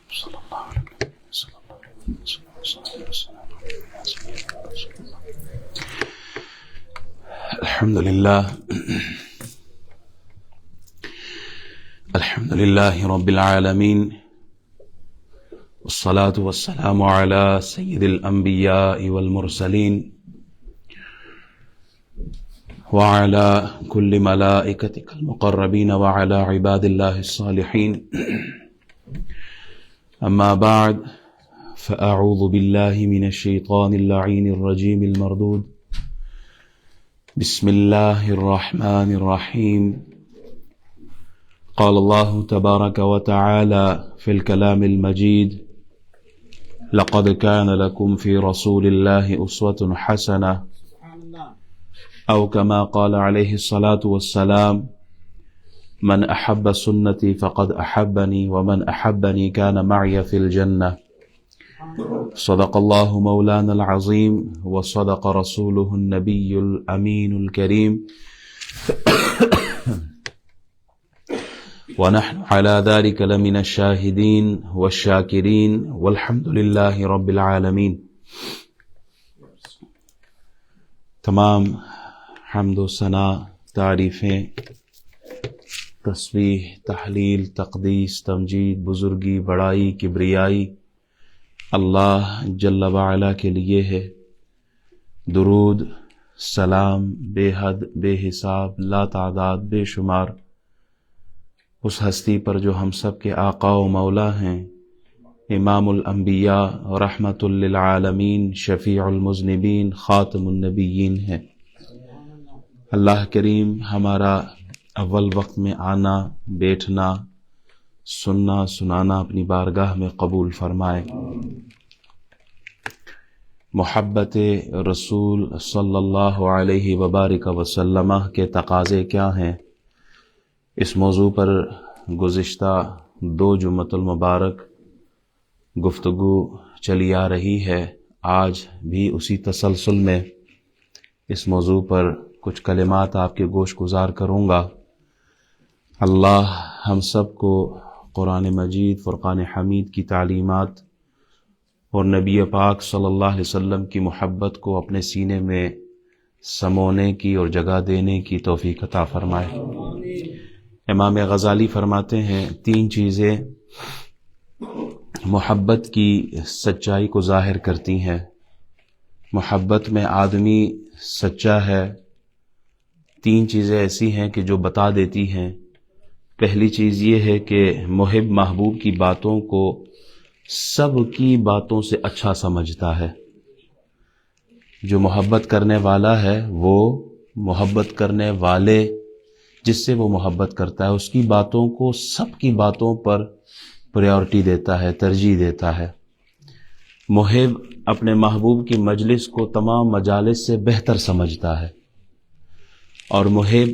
صلی اللہ علیہ وسلم. الحمد لله رب العالمين والصلاة والسلام على سيد الأنبياء والمرسلين وعلى كل ملائكتك المقربين وعلى عباد الله الصالحين. أما بعد فأعوذ بالله من الشيطان اللعين الرجيم المردود. بسم الله الرحمن الرحيم. قال الله تبارك وتعالى في الكلام المجيد: لقد كان لكم في رسول الله أسوة حسنة، أو كما قال عليه الصلاة والسلام: من أحب سنتي فقد أحبني ومن أحبني كان معي في الجنة. صدق الله مولانا العظيم وصدق رسوله النبي الأمين الكريم ونحن على ذلك لمن الشاهدين والشاكرين والحمد لله رب العالمين. تمام حمد و ثنا، تعریفیں، تسبیح، تحلیل، تقدیس، تمجید، بزرگی، بڑائی، کبریائی اللہ جل وعلا کے لیے ہے. درود، سلام بے حد، بے حساب، لا تعداد، بے شمار اس ہستی پر جو ہم سب کے آقا و مولا ہیں، امام الانبیاء، رحمت للعالمین، شفیع المذنبین، خاتم النبیین ہیں. اللہ کریم ہمارا اول وقت میں آنا، بیٹھنا، سننا، سنانا اپنی بارگاہ میں قبول فرمائے. محبت رسول صلی اللہ علیہ وبارک وسلم کے تقاضے کیا ہیں، اس موضوع پر گزشتہ 2 جمعۃ المبارک گفتگو چلی آ رہی ہے. آج بھی اسی تسلسل میں اس موضوع پر کچھ کلمات آپ کے گوش گزار کروں گا. اللہ ہم سب کو قرآن مجید، فرقان حمید کی تعلیمات اور نبی پاک صلی اللہ علیہ وسلم کی محبت کو اپنے سینے میں سمونے کی اور جگہ دینے کی توفیق عطا فرمائے. امام غزالی فرماتے ہیں 3 چیزیں محبت کی سچائی کو ظاہر کرتی ہیں. محبت میں آدمی سچا ہے. 3 چیزیں ایسی ہیں کہ جو بتا دیتی ہیں. پہلی چیز یہ ہے کہ محب محبوب کی باتوں کو سب کی باتوں سے اچھا سمجھتا ہے. جو محبت کرنے والا ہے وہ محبت کرنے والے جس سے وہ محبت کرتا ہے اس کی باتوں کو سب کی باتوں پر پریورٹی دیتا ہے، ترجیح دیتا ہے. محب اپنے محبوب کی مجلس کو تمام مجالس سے بہتر سمجھتا ہے، اور محب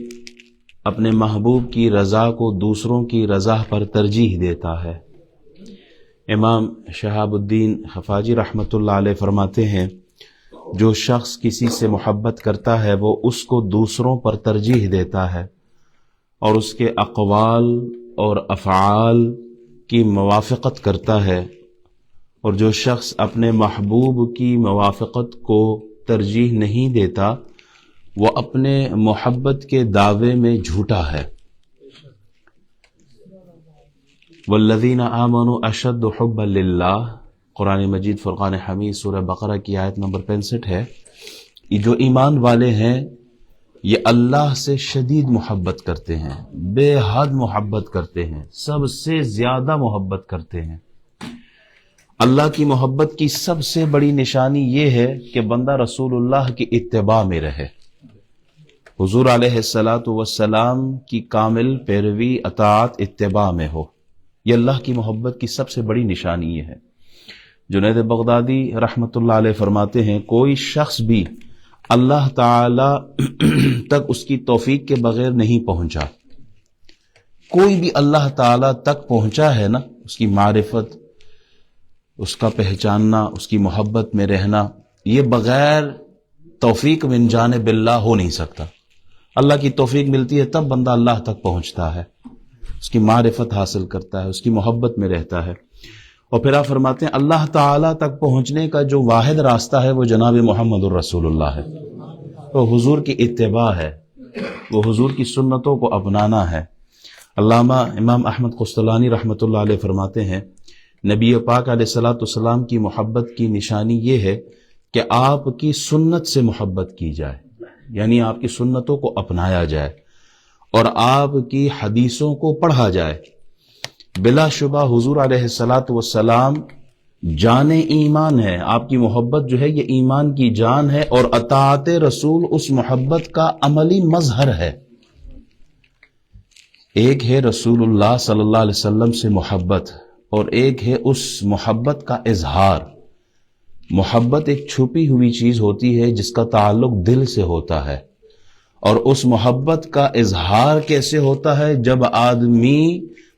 اپنے محبوب کی رضا کو دوسروں کی رضا پر ترجیح دیتا ہے. امام شہاب الدین خفاجی رحمۃ اللہ علیہ فرماتے ہیں جو شخص کسی سے محبت کرتا ہے وہ اس کو دوسروں پر ترجیح دیتا ہے اور اس کے اقوال اور افعال کی موافقت کرتا ہے، اور جو شخص اپنے محبوب کی موافقت کو ترجیح نہیں دیتا وہ اپنے محبت کے دعوے میں جھوٹا ہے. والذین آمنوا اشد حبا للہ، قرآن مجید فرقان حمید سورہ بقرہ کی آیت نمبر 65 ہے. جو ایمان والے ہیں یہ اللہ سے شدید محبت کرتے ہیں، بے حد محبت کرتے ہیں، سب سے زیادہ محبت کرتے ہیں. اللہ کی محبت کی سب سے بڑی نشانی یہ ہے کہ بندہ رسول اللہ کی اتباع میں رہے، حضور علیہ السلام کی کامل پیروی، اطاعت، اتباع میں ہو. یہ اللہ کی محبت کی سب سے بڑی نشانی یہ ہے. جنید بغدادی رحمۃ اللہ علیہ فرماتے ہیں کوئی شخص بھی اللہ تعالی تک اس کی توفیق کے بغیر نہیں پہنچا. کوئی بھی اللہ تعالی تک پہنچا ہے نا، اس کی معرفت، اس کا پہچاننا، اس کی محبت میں رہنا، یہ بغیر توفیق من جانب اللہ ہو نہیں سکتا. اللہ کی توفیق ملتی ہے تب بندہ اللہ تک پہنچتا ہے، اس کی معرفت حاصل کرتا ہے، اس کی محبت میں رہتا ہے. اور پھر آپ فرماتے ہیں اللہ تعالیٰ تک پہنچنے کا جو واحد راستہ ہے وہ جناب محمد الرسول اللہ ہے، وہ حضور کی اتباع ہے، وہ حضور کی سنتوں کو اپنانا ہے۔ علامہ امام احمد قسطلانی رحمۃ اللہ علیہ فرماتے ہیں نبی پاک علیہ الصلوۃ والسلام کی محبت کی نشانی یہ ہے کہ آپ کی سنت سے محبت کی جائے، یعنی آپ کی سنتوں کو اپنایا جائے اور آپ کی حدیثوں کو پڑھا جائے۔ بلا شبہ حضور علیہ الصلوۃ والسلام جان ایمان ہے، آپ کی محبت جو ہے یہ ایمان کی جان ہے، اور اطاعت رسول اس محبت کا عملی مظہر ہے۔ ایک ہے رسول اللہ صلی اللہ علیہ وسلم سے محبت، اور ایک ہے اس محبت کا اظہار۔ محبت ایک چھپی ہوئی چیز ہوتی ہے جس کا تعلق دل سے ہوتا ہے، اور اس محبت کا اظہار کیسے ہوتا ہے؟ جب آدمی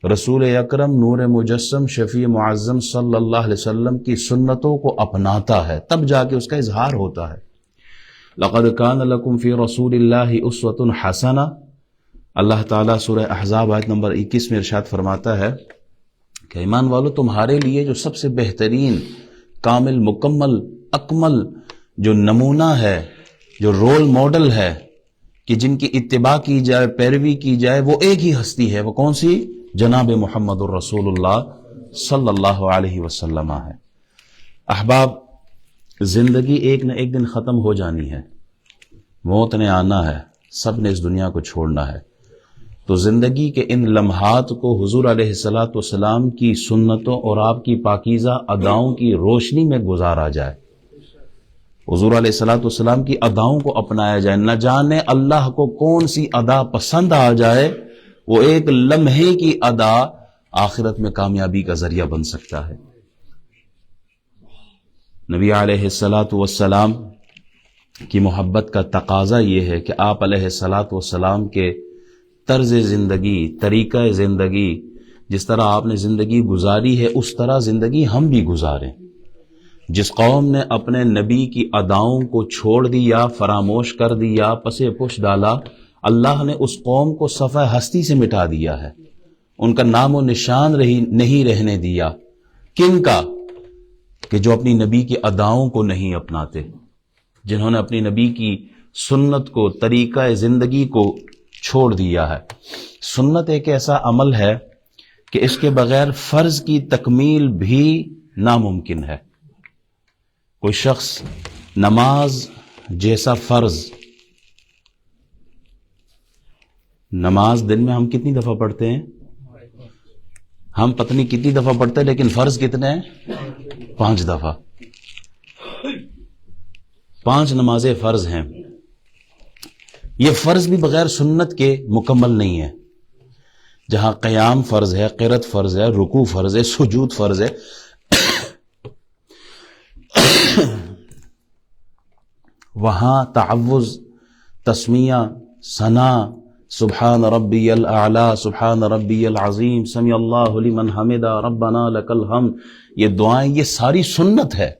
رسول اکرم نور مجسم شفیع معظم صلی اللہ علیہ وسلم کی سنتوں کو اپناتا ہے، تب جا کے اس کا اظہار ہوتا ہے۔ لقد کان لکم فی رسول اللہ اسوۃ حسنہ، اللہ تعالیٰ سورہ احزاب آیت نمبر 21 میں ارشاد فرماتا ہے کہ ایمان والو تمہارے لیے جو سب سے بہترین، کامل، مکمل، اکمل جو نمونہ ہے، جو رول ماڈل ہے کہ جن کی اتباع کی جائے، پیروی کی جائے، وہ ایک ہی ہستی ہے۔ وہ کون سی؟ جناب محمد الرسول اللہ صلی اللہ علیہ وسلم ہے۔ احباب، زندگی ایک نہ ایک دن ختم ہو جانی ہے، موت نے آنا ہے، سب نے اس دنیا کو چھوڑنا ہے۔ تو زندگی کے ان لمحات کو حضور علیہ الصلوۃ والسلام کی سنتوں اور آپ کی پاکیزہ اداؤں کی روشنی میں گزارا جائے، حضور علیہ الصلوۃ والسلام کی اداؤں کو اپنایا جائے۔ نہ جانے اللہ کو کون سی ادا پسند آ جائے، وہ ایک لمحے کی ادا آخرت میں کامیابی کا ذریعہ بن سکتا ہے۔ نبی علیہ الصلوۃ والسلام کی محبت کا تقاضا یہ ہے کہ آپ علیہ الصلوۃ والسلام کے طرز زندگی، طریقہ زندگی، جس طرح آپ نے زندگی گزاری ہے اس طرح زندگی ہم بھی گزاریں۔ جس قوم نے اپنے نبی کی اداؤں کو چھوڑ دیا، فراموش کر دیا، پسے پش ڈالا، اللہ نے اس قوم کو صفحہ ہستی سے مٹا دیا ہے، ان کا نام و نشان نہیں رہنے دیا۔ کن کا؟ کہ جو اپنی نبی کی اداؤں کو نہیں اپناتے، جنہوں نے اپنی نبی کی سنت کو، طریقہ زندگی کو چھوڑ دیا ہے۔ سنت ایک ایسا عمل ہے کہ اس کے بغیر فرض کی تکمیل بھی ناممکن ہے۔ کوئی شخص نماز جیسا فرض، نماز دن میں ہم کتنی دفعہ پڑھتے ہیں؟ ہم پتہ نہیں کتنی دفعہ پڑھتے ہیں، لیکن فرض کتنے ہیں؟ 5 دفعہ۔ 5 نمازیں فرض ہیں۔ یہ فرض بھی بغیر سنت کے مکمل نہیں ہے۔ جہاں قیام فرض ہے، قرات فرض ہے، رکوع فرض ہے، سجود فرض ہے، وہاں تعوذ، تسمیہ، ثنا، سبحان ربی الاعلی، سبحان ربی العظیم، سمیع اللہ لمن حمدہ، ربنا لک الحمد، یہ دعائیں، یہ ساری سنت ہے۔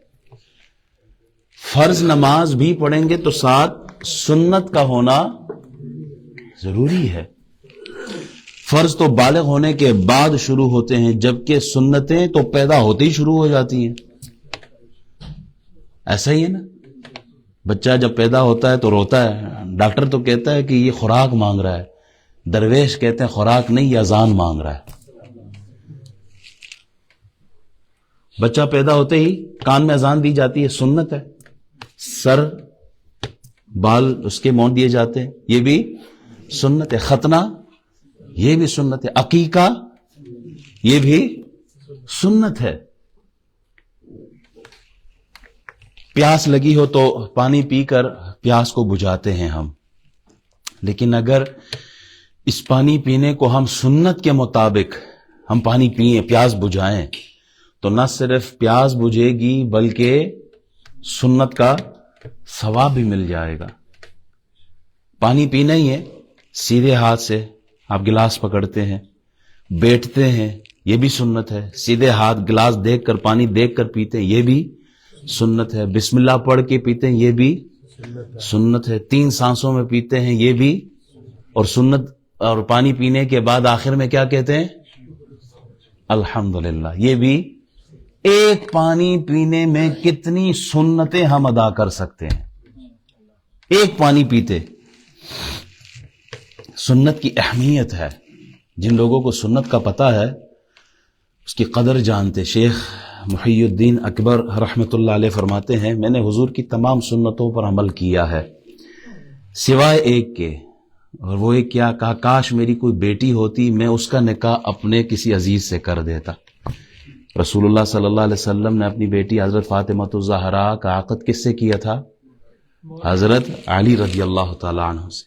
فرض نماز بھی پڑھیں گے تو ساتھ سنت کا ہونا ضروری ہے۔ فرض تو بالغ ہونے کے بعد شروع ہوتے ہیں، جبکہ سنتیں تو پیدا ہوتے ہی شروع ہو جاتی ہیں۔ ایسا ہی ہے نا، بچہ جب پیدا ہوتا ہے تو روتا ہے، ڈاکٹر تو کہتا ہے کہ یہ خوراک مانگ رہا ہے، درویش کہتے ہیں خوراک نہیں، یہ اذان مانگ رہا ہے۔ بچہ پیدا ہوتے ہی کان میں اذان دی جاتی ہے، سنت ہے۔ سر، بال اس کے مونڈ دیے جاتے ہیں، یہ بھی سنت ہے۔ ختنہ، یہ بھی سنت ہے۔ عقیقہ، یہ بھی سنت ہے۔ پیاس لگی ہو تو پانی پی کر پیاس کو بجھاتے ہیں ہم، لیکن اگر اس پانی پینے کو ہم سنت کے مطابق ہم پانی پئیں، پیاس بجھائیں، تو نہ صرف پیاس بجھے گی بلکہ سنت کا ثواب بھی مل جائے گا۔ پانی پینا ہی ہے، سیدھے ہاتھ سے آپ گلاس پکڑتے ہیں، بیٹھتے ہیں، یہ بھی سنت ہے۔ سیدھے ہاتھ گلاس دیکھ کر، پانی دیکھ کر پیتے ہیں، یہ بھی سنت ہے۔ بسم اللہ پڑھ کے پیتے ہیں، یہ بھی سنت ہے۔ 3 سانسوں میں پیتے ہیں، یہ بھی، اور سنت، اور پانی پینے کے بعد آخر میں کیا کہتے ہیں؟ الحمدللہ، یہ بھی ایک پانی پینے میں کتنی سنتیں ہم ادا کر سکتے ہیں، ایک پانی پیتے. سنت کی اہمیت ہے. جن لوگوں کو سنت کا پتہ ہے اس کی قدر جانتے. شیخ محی الدین اکبر رحمۃ اللہ علیہ فرماتے ہیں میں نے حضور کی تمام سنتوں پر عمل کیا ہے سوائے ایک کے، اور وہ ایک کیا؟ کہا کاش میری کوئی بیٹی ہوتی، میں اس کا نکاح اپنے کسی عزیز سے کر دیتا. رسول اللہ صلی اللہ علیہ وسلم نے اپنی بیٹی حضرت فاطمہ الزہرا کا عقد کس سے کیا تھا؟ حضرت علی رضی اللہ تعالی عنہ سے.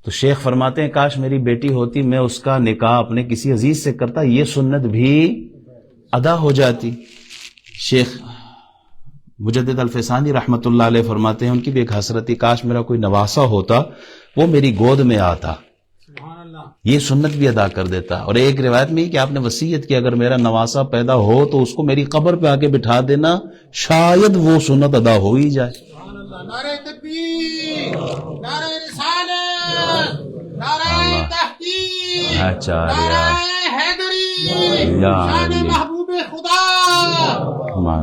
تو شیخ فرماتے ہیں کاش میری بیٹی ہوتی، میں اس کا نکاح اپنے کسی عزیز سے کرتا، یہ سنت بھی ادا ہو جاتی. شیخ مجدد الفسانی رحمۃ اللہ علیہ فرماتے ہیں ان کی بھی ایک حسرت تھی، کاش میرا کوئی نواسا ہوتا وہ میری گود میں آتا، یہ سنت بھی ادا کر دیتا. اور ایک روایت میں کہ آپ نے وصیت کی اگر میرا نواسا پیدا ہو تو اس کو میری قبر پہ آ کے بٹھا دینا، شاید وہ سنت ادا ہو ہی جائے. نعرہ تکبیر، نعرہ رسالت، نعرہ تحقیق، نعرہ حیدری، شان محبوب خدا،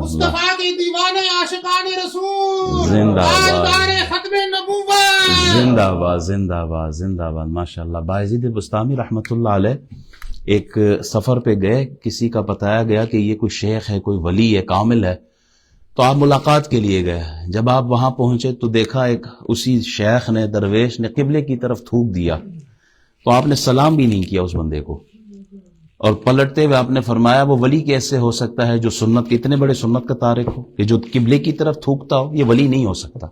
مصطفیٰ کے دیوانے عاشقان رسول، تاجدار ختم نبوت. زندہ باد زندہ باد زندہ باد. ماشاء اللہ. بایزید بستامی رحمۃ اللہ علیہ ایک سفر پہ گئے، کسی کا بتایا گیا کہ یہ کوئی شیخ ہے، کوئی ولی ہے، کامل ہے، تو آپ ملاقات کے لیے گئے. جب آپ وہاں پہنچے تو دیکھا ایک اسی شیخ نے، درویش نے قبلے کی طرف تھوک دیا، تو آپ نے سلام بھی نہیں کیا اس بندے کو، اور پلٹتے ہوئے آپ نے فرمایا وہ ولی کیسے ہو سکتا ہے جو سنت کے اتنے بڑے سنت کا تارک ہو، کہ جو قبلے کی طرف تھوکتا ہو، یہ ولی نہیں ہو سکتا.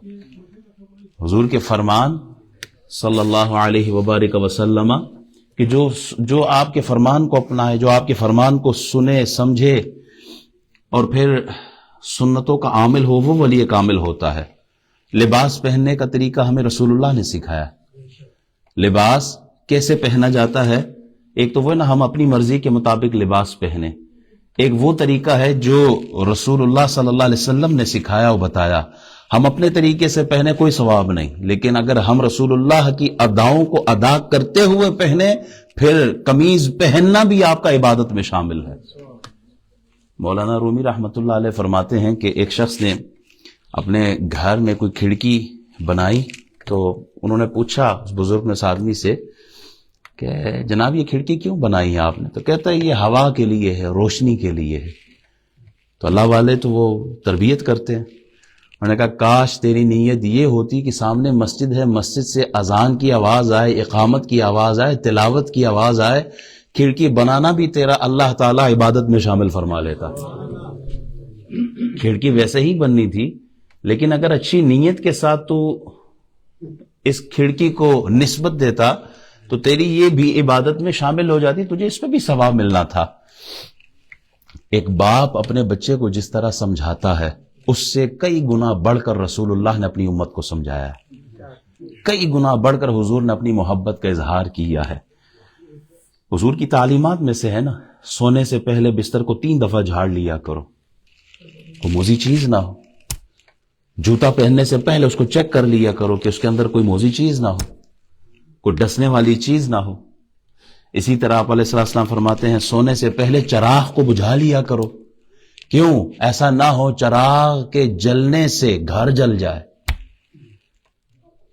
حضور کے فرمان صلی اللہ علیہ وبارک وسلم کہ جو آپ کے فرمان کو اپنائے، جو آپ کے فرمان کو سنے سمجھے اور پھر سنتوں کا عامل ہو، وہ ولی کامل ہوتا ہے. لباس پہننے کا طریقہ ہمیں رسول اللہ نے سکھایا. لباس کیسے پہنا جاتا ہے؟ ایک تو وہ نا ہم اپنی مرضی کے مطابق لباس پہنے، ایک وہ طریقہ ہے جو رسول اللہ صلی اللہ علیہ وسلم نے سکھایا اور بتایا. ہم اپنے طریقے سے پہنے کوئی ثواب نہیں، لیکن اگر ہم رسول اللہ کی اداؤں کو ادا کرتے ہوئے پہنے، پھر قمیض پہننا بھی آپ کا عبادت میں شامل ہے. مولانا رومی رحمۃ اللہ علیہ فرماتے ہیں کہ ایک شخص نے اپنے گھر میں کوئی کھڑکی بنائی، تو انہوں نے پوچھا اس بزرگ نے اس آدمی سے کہ جناب یہ کھڑکی کیوں بنائی ہے آپ نے؟ تو کہتا ہے یہ ہوا کے لیے ہے، روشنی کے لیے ہے. تو اللہ والے تو وہ تربیت کرتے ہیں. انہوں نے کہا کاش تیری نیت یہ ہوتی کہ سامنے مسجد ہے، مسجد سے اذان کی آواز آئے، اقامت کی آواز آئے، تلاوت کی آواز آئے، کھڑکی بنانا بھی تیرا اللہ تعالیٰ عبادت میں شامل فرما لیتا. کھڑکی ویسے ہی بننی تھی، لیکن اگر اچھی نیت کے ساتھ تو اس کھڑکی کو نسبت دیتا تو تیری یہ بھی عبادت میں شامل ہو جاتی، تجھے اس پہ بھی ثواب ملنا تھا. ایک باپ اپنے بچے کو جس طرح سمجھاتا ہے اس سے کئی گنا بڑھ کر رسول اللہ نے اپنی امت کو سمجھایا ہے، کئی گنا بڑھ کر حضور نے اپنی محبت کا اظہار کیا ہے. حضور کی تعلیمات میں سے ہے نا، سونے سے پہلے بستر کو 3 دفعہ جھاڑ لیا کرو، کوئی موذی چیز نہ ہو. جوتا پہننے سے پہلے اس کو چیک کر لیا کرو کہ اس کے اندر کوئی موذی چیز نہ ہو، کوئی ڈسنے والی چیز نہ ہو. اسی طرح آپ علیہ السلام فرماتے ہیں سونے سے پہلے چراغ کو بجھا لیا کرو. کیوں؟ ایسا نہ ہو چراغ کے جلنے سے گھر جل جائے.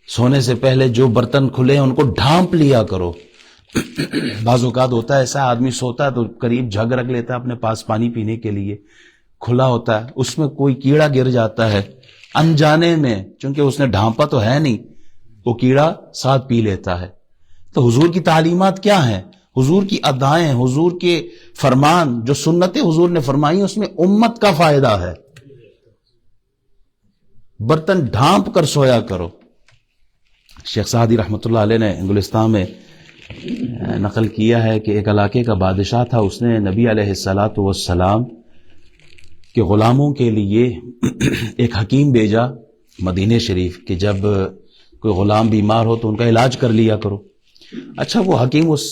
سونے سے پہلے جو برتن کھلے ہیں ان کو ڈھانپ لیا کرو. بعض اوقات ہوتا ہے ایسا آدمی سوتا ہے تو قریب جھگ رکھ لیتا ہے اپنے پاس پانی پینے کے لیے، کھلا ہوتا ہے، اس میں کوئی کیڑا گر جاتا ہے، انجانے میں چونکہ اس نے ڈھانپا تو ہے نہیں، وہ کیڑا ساتھ پی لیتا ہے. تو حضور کی تعلیمات کیا ہیں؟ حضور کی ادائیں، حضور کے فرمان، جو سنتیں حضور نے فرمائی اس میں امت کا فائدہ ہے. برتن ڈھانپ کر سویا کرو. شیخ سعدی رحمۃ اللہ علیہ نے انگلستان میں نقل کیا ہے کہ ایک علاقے کا بادشاہ تھا، اس نے نبی علیہ السلام کے غلاموں کے لیے ایک حکیم بھیجا مدینہ شریف کہ جب کوئی غلام بیمار ہو تو ان کا علاج کر لیا کرو. اچھا وہ حکیم اس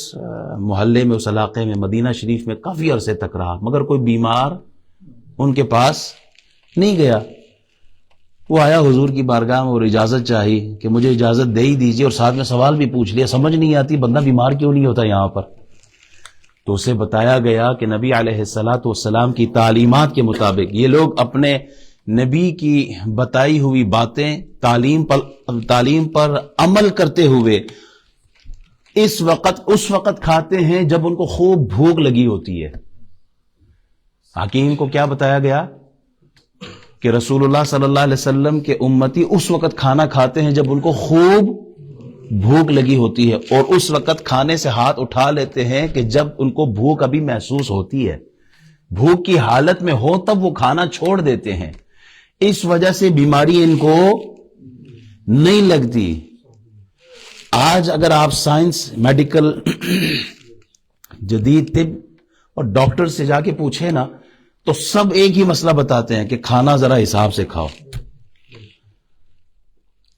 محلے میں، اس علاقے میں، مدینہ شریف میں کافی عرصے تک رہا، مگر کوئی بیمار ان کے پاس نہیں گیا. وہ آیا حضور کی بارگاہ میں اور اجازت چاہی کہ مجھے اجازت دے ہی دیجیے، اور ساتھ میں سوال بھی پوچھ لیا، سمجھ نہیں آتی بندہ بیمار کیوں نہیں ہوتا یہاں پر. تو اسے بتایا گیا کہ نبی علیہ الصلاۃ والسلام کی تعلیمات کے مطابق یہ لوگ اپنے نبی کی بتائی ہوئی باتیں تعلیم پر عمل کرتے ہوئے اس وقت کھاتے ہیں جب ان کو خوب بھوک لگی ہوتی ہے. حکیم کو کیا بتایا گیا کہ رسول اللہ صلی اللہ علیہ وسلم کے امتی اس وقت کھانا کھاتے ہیں جب ان کو خوب بھوک لگی ہوتی ہے، اور اس وقت کھانے سے ہاتھ اٹھا لیتے ہیں کہ جب ان کو بھوک ابھی محسوس ہوتی ہے. بھوک کی حالت میں ہو تب وہ کھانا چھوڑ دیتے ہیں. اس وجہ سے بیماری ان کو نہیں لگتی. آج اگر آپ سائنس، میڈیکل، جدید طب اور ڈاکٹر سے جا کے پوچھیں نا تو سب ایک ہی مسئلہ بتاتے ہیں کہ کھانا ذرا حساب سے کھاؤ.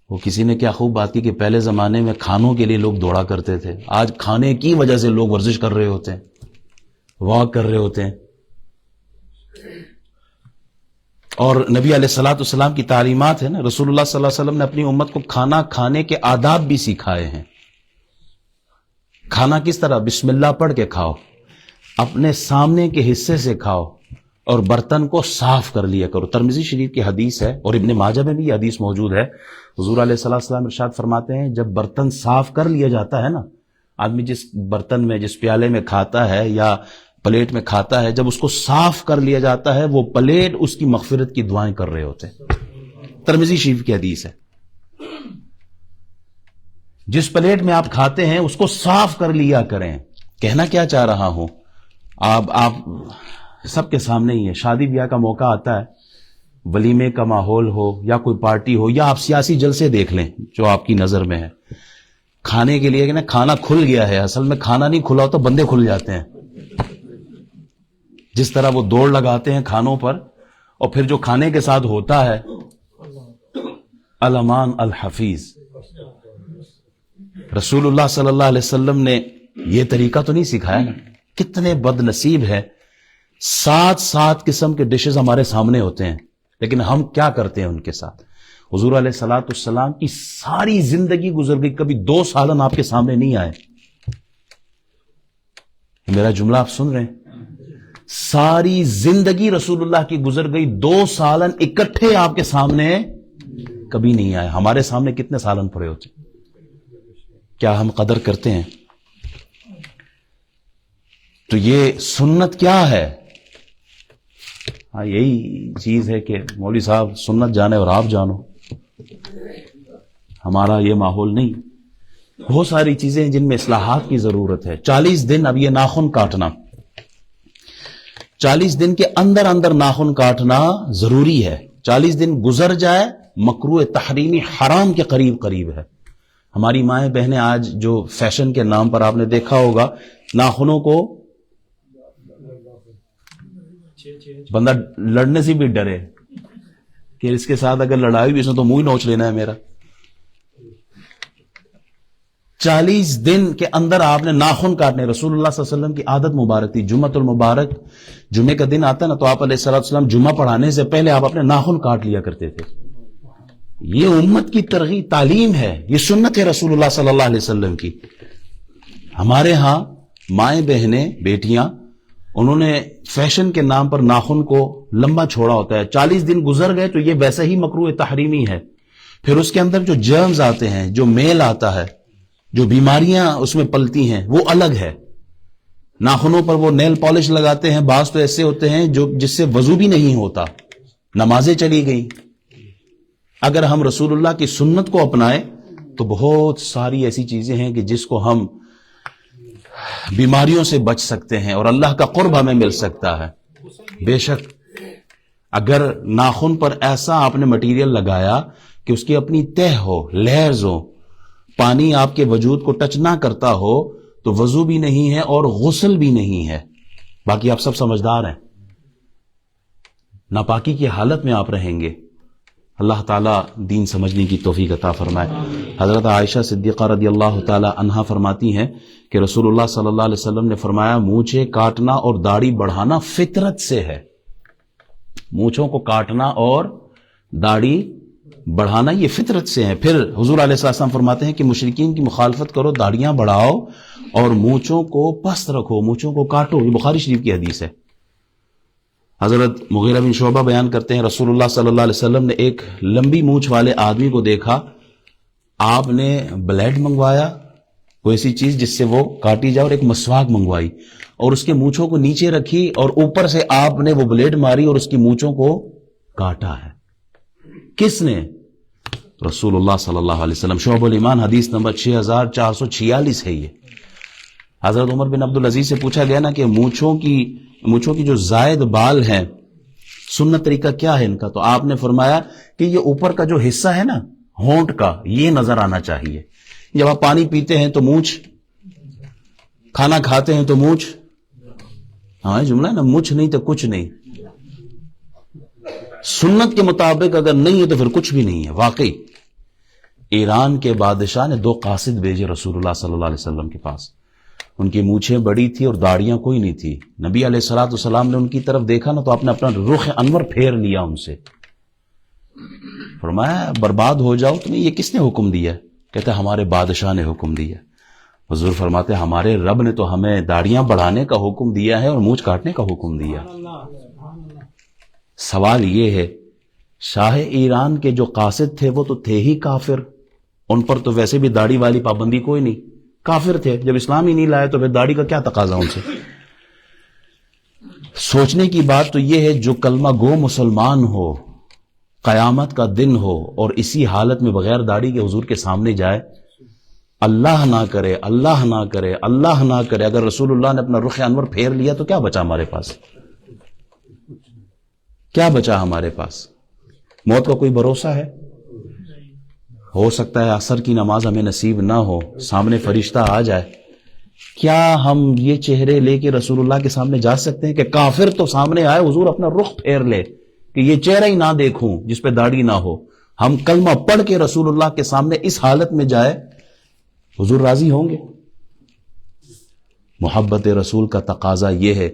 وہ کسی نے کیا خوب بات کی کہ پہلے زمانے میں کھانوں کے لیے لوگ دوڑا کرتے تھے، آج کھانے کی وجہ سے لوگ ورزش کر رہے ہوتے ہیں، واک کر رہے ہوتے ہیں. اور نبی علیہ الصلوۃ والسلام کی تعلیمات ہے نا، رسول اللہ صلی اللہ علیہ وسلم نے اپنی امت کو کھانا کھانے کے آداب بھی سکھائے ہیں. کھانا کس طرح؟ بسم اللہ پڑھ کے کھاؤ، اپنے سامنے کے حصے سے کھاؤ، اور برتن کو صاف کر لیا کرو. ترمذی شریف کی حدیث ہے اور ابن ماجہ میں بھی یہ حدیث موجود ہے. حضور علیہ الصلوۃ والسلام ارشاد فرماتے ہیں جب برتن صاف کر لیا جاتا ہے نا، آدمی جس برتن میں، جس پیالے میں کھاتا ہے یا پلیٹ میں کھاتا ہے، جب اس کو صاف کر لیا جاتا ہے وہ پلیٹ اس کی مغفرت کی دعائیں کر رہے ہوتے ہیں. ترمذی شریف کی حدیث ہے. جس پلیٹ میں آپ کھاتے ہیں اس کو صاف کر لیا کریں. کہنا کیا چاہ رہا ہوں، آپ سب کے سامنے ہی ہے، شادی بیاہ کا موقع آتا ہے، ولیمے کا ماحول ہو یا کوئی پارٹی ہو یا آپ سیاسی جلسے دیکھ لیں جو آپ کی نظر میں ہے، کھانے کے لیے کہ نا کھانا کھل گیا ہے، اصل میں کھانا نہیں کھلا تو بندے کھل جاتے ہیں. جس طرح وہ دوڑ لگاتے ہیں کھانوں پر، اور پھر جو کھانے کے ساتھ ہوتا ہے الامان الحفیظ. رسول اللہ صلی اللہ علیہ وسلم نے یہ طریقہ تو نہیں سکھایا نا. کتنے بد نصیب ہے، 7 قسم کے ڈشز ہمارے سامنے ہوتے ہیں، لیکن ہم کیا کرتے ہیں ان کے ساتھ. حضور علیہ الصلوۃ والسلام کی ساری زندگی گزر گئی، کبھی 2 سالن آپ کے سامنے نہیں آئے. میرا جملہ آپ سن رہے ہیں؟ ساری زندگی رسول اللہ کی گزر گئی، 2 سالن اکٹھے آپ کے سامنے کبھی نہیں آئے. ہمارے سامنے کتنے سالن پڑے ہوتے؟ کیا ہم قدر کرتے ہیں؟ تو یہ سنت کیا ہے؟ ہاں یہی چیز ہے کہ مولوی صاحب سنت جانے اور آپ جانو. ہمارا یہ ماحول نہیں. بہت ساری چیزیں جن میں اصلاحات کی ضرورت ہے. 40 دن اب یہ ناخن کاٹنا، 40 دن کے اندر ناخن کاٹنا ضروری ہے. 40 دن گزر جائے مکروہ تحریمی حرام کے قریب ہے. ہماری مائیں بہنیں آج جو فیشن کے نام پر آپ نے دیکھا ہوگا، ناخنوں کو بندہ لڑنے سے بھی ڈرے کہ اس کے ساتھ اگر لڑائی بھی اس نے تو منہ نوچ لینا ہے میرا. 40 دن کے اندر آپ نے ناخن کاٹنے. رسول اللہ صلی اللہ علیہ وسلم کی عادت مبارک تھی، جمعۃ المبارک، جمعے کا دن آتا نا تو آپ علیہ الصلوۃ والسلام جمعہ پڑھانے سے پہلے آپ اپنے ناخن کاٹ لیا کرتے تھے. یہ امت کی ترغیب تعلیم ہے، یہ سنت ہے رسول اللہ صلی اللہ علیہ وسلم کی. ہمارے ہاں مائیں بہنیں بیٹیاں انہوں نے فیشن کے نام پر ناخن کو لمبا چھوڑا ہوتا ہے. 40 دن گزر گئے تو یہ ویسا ہی مکروہ تحریمی ہے. پھر اس کے اندر جو جرمز آتے ہیں، جو میل آتا ہے، جو بیماریاں اس میں پلتی ہیں وہ الگ ہے. ناخنوں پر وہ نیل پالش لگاتے ہیں، بعض تو ایسے ہوتے ہیں جس سے وضو بھی نہیں ہوتا، نمازیں چلی گئیں. اگر ہم رسول اللہ کی سنت کو اپنائیں تو بہت ساری ایسی چیزیں ہیں کہ جس کو ہم بیماریوں سے بچ سکتے ہیں اور اللہ کا قرب ہمیں مل سکتا ہے. بے شک اگر ناخن پر ایسا آپ نے مٹیریل لگایا کہ اس کی اپنی تہ ہو، لیئرز ہو، پانی آپ کے وجود کو ٹچ نہ کرتا ہو تو وضو بھی نہیں ہے اور غسل بھی نہیں ہے. باقی آپ سب سمجھدار ہیں، ناپاکی کی حالت میں آپ رہیں گے. اللہ تعالیٰ دین سمجھنے کی توفیق عطا فرمائے. حضرت عائشہ صدیقہ رضی اللہ تعالی عنہا فرماتی ہیں کہ رسول اللہ صلی اللہ علیہ وسلم نے فرمایا مونچھیں کاٹنا اور داڑھی بڑھانا فطرت سے ہے. مونچھوں کو کاٹنا اور داڑھی بڑھانا یہ فطرت سے ہے. پھر حضور علیہ السلام فرماتے ہیں کہ مشرکین کی مخالفت کرو، داڑیاں بڑھاؤ اور مونچھوں کو پست رکھو، مونچھوں کو کاٹو. یہ بخاری شریف کی حدیث ہے. حضرت مغیرہ بن شعبہ بیان کرتے ہیں رسول اللہ صلی اللہ علیہ وسلم نے ایک لمبی مونچھ والے آدمی کو دیکھا. آپ نے بلیڈ منگوایا، کوئی ایسی چیز جس سے وہ کاٹی جائے، اور ایک مسواک منگوائی اور اس کے مونچھوں کو نیچے رکھی اور اوپر سے آپ نے وہ بلیڈ ماری اور اس کی مونچھوں کو کاٹا ہے. کس نے؟ رسول اللہ صلی اللہ علیہ وسلم. شعب الایمان حدیث نمبر 6446 ہے. یہ حضرت عمر بن عبدالعزیز سے پوچھا گیا نا کہ مونچھوں کی جو زائد بال ہیں سنت طریقہ کیا ہے ان کا، تو آپ نے فرمایا کہ یہ اوپر کا جو حصہ ہے نا ہونٹ کا، یہ نظر آنا چاہیے. جب آپ پانی پیتے ہیں تو مونچھ، کھانا کھاتے ہیں تو مونچھ. ہاں جملہ ہے نا، مونچھ نہیں تو کچھ نہیں. سنت کے مطابق اگر نہیں ہے تو پھر کچھ بھی نہیں ہے. واقعی ایران کے بادشاہ نے 2 قاصد بھیجے رسول اللہ صلی اللہ علیہ وسلم کے پاس. ان کی مونچھیں بڑی تھی اور داڑیاں کوئی نہیں تھی. نبی علیہ الصلوۃ والسلام نے ان کی طرف دیکھا نا تو آپ نے اپنا رخ انور پھیر لیا ان سے. فرمایا برباد ہو جاؤ. تمہیں یہ کس نے حکم دیا؟ کہتے ہمارے بادشاہ نے حکم دیا. حضور فرماتے ہمارے رب نے تو ہمیں داڑیاں بڑھانے کا حکم دیا ہے اور مونچھ کاٹنے کا حکم دیا. سوال یہ ہے، شاہ ایران کے جو قاصد تھے وہ تو تھے ہی کافر، ان پر تو ویسے بھی داڑھی والی پابندی کوئی نہیں، کافر تھے. جب اسلام ہی نہیں لائے تو پھر داڑھی کا کیا تقاضا ان سے؟ سوچنے کی بات تو یہ ہے، جو کلمہ گو مسلمان ہو، قیامت کا دن ہو اور اسی حالت میں بغیر داڑھی کے حضور کے سامنے جائے، اللہ نہ کرے، اللہ نہ کرے، اللہ نہ کرے، اگر رسول اللہ نے اپنا رخ انور پھیر لیا تو کیا بچا ہمارے پاس؟ کیا بچا ہمارے پاس؟ موت کا کوئی بھروسہ ہے؟ ہو سکتا ہے عصر کی نماز ہمیں نصیب نہ ہو، سامنے فرشتہ آ جائے. کیا ہم یہ چہرے لے کے رسول اللہ کے سامنے جا سکتے ہیں کہ کافر تو سامنے آئے، حضور اپنا رخ پھیر لے کہ یہ چہرہ ہی نہ دیکھوں جس پہ داڑھی نہ ہو؟ ہم کلمہ پڑھ کے رسول اللہ کے سامنے اس حالت میں جائے، حضور راضی ہوں گے؟ محبت رسول کا تقاضا یہ ہے